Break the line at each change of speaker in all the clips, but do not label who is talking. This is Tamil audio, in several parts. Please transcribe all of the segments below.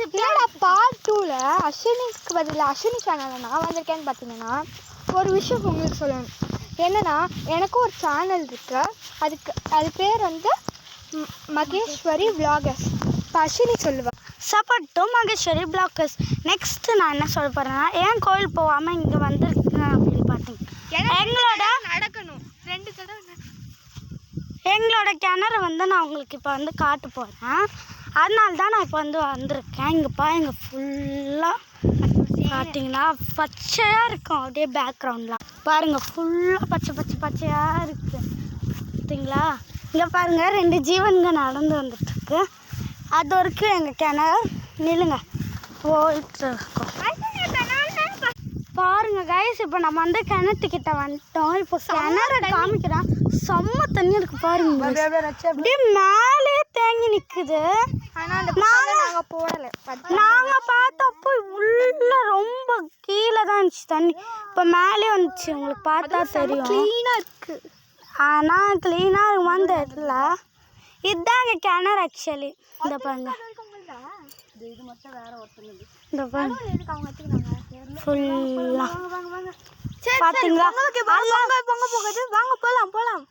என்னடா பார்ட் 2ல அஸ்வினிக்கு பதில் அஸ்வினி சேனலில் நான் வந்திருக்கேன்னு பார்த்தீங்கன்னா ஒரு விஷயம் உங்களுக்கு சொல்லணும். என்னன்னா எனக்கும் ஒரு சேனல் இருக்கு. அது பேர் வந்து மகேஸ்வரி விளாகர்ஸ். இப்போ அஸ்வினி சொல்லுவேன்
support to Maheswari vloggers. Next நான் என்ன சொல்ல போறேன்னா, ஏன் கோயில் போகாமல் இங்கே வந்திருக்கேன் அப்படின்னு பார்த்தீங்க, எங்களோட கிணறு வந்து நான் உங்களுக்கு இப்போ வந்து காட்ட போகிறேன். அதனால தான் நான் இப்போ வந்து வந்திருக்கேன். இங்கே பாருங்க, ஃபுல்லாக பார்த்தீங்கன்னா பச்சையாக இருக்கும். அப்படியே பேக்ரவுண்ட்லாம் பாருங்கள், ஃபுல்லாக பச்சையாக இருக்குது பார்த்தீங்களா. இங்கே பாருங்கள், 2 ஜீவன்க நடந்து வந்துட்டுருக்கு. அது வரைக்கும் எங்கள் கிணறு நில்லுங்க போயிட்டு இருக்கோம். பாருங்க கைஸ், இப்போ நம்ம வந்து கிணத்துக்கிட்ட வந்துட்டோம். இப்போ கிணறு காமிக்கிறோம். செம்ம தண்ணி இருக்கு பாருங்க, அப்படியே மேலே தேங்கி நிற்குது.
நாங்கள் போடலை.
நாங்கள் பார்த்தப்போ உள்ள ரொம்ப கீழே தான் இருந்துச்சு தண்ணி. இப்போ மேலே வந்துச்சு, உங்களுக்கு பார்த்தா தெரியும்.
க்ளீனாக இருக்குது.
ஆனால் க்ளீனாக இருக்குமான்னு தெரியல. இதுதாங்க கிணறு ஆக்சுவலி. இந்த பாருங்க, இந்த பாருங்க ஃபுல்லாக பார்த்தீங்களா.
வாங்க போகலாம்.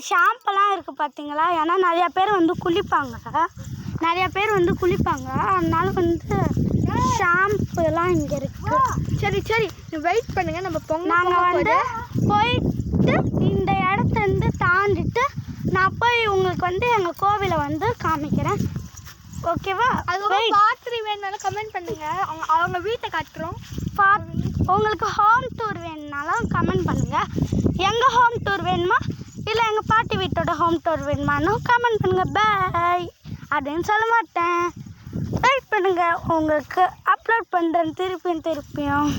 ஷாம்பெல்லாம் இருக்குது பார்த்தீங்களா. ஏன்னா நிறையா பேர் வந்து குளிப்பாங்க, அதனால வந்து ஷாம்புலாம் இங்கே இருக்குது.
சரி வெயிட் பண்ணுங்க, நம்ம
நாங்கள் வந்து போயிட்டு இந்த இடத்துலேருந்து தாண்டிட்டு நான் போய் உங்களுக்கு வந்து எங்கள் கோவிலை வந்து காமிக்கிறேன். ஓகேவா?
அதுக்கப்புறம் பார்த்து வேணுனாலும் கமெண்ட் பண்ணுங்க, அவங்க வீட்டை காட்டுறோம்.
உங்களுக்கு ஹோம் டூர் வேணுனாலும் கமெண்ட் பண்ணுங்கள். எங்கள் ஹோம் டூர் வேணுமா இல்லை எங்கள் பாட்டி வீட்டோட ஹோம் டூர் வேணுமான்னு கமெண்ட் பண்ணுங்கள். பாய் அப்படின்னு சொல்ல மாட்டேன், வெயிட் பண்ணுங்கள், உங்களுக்கு அப்லோட் பண்ணுறேன் திருப்பியும்.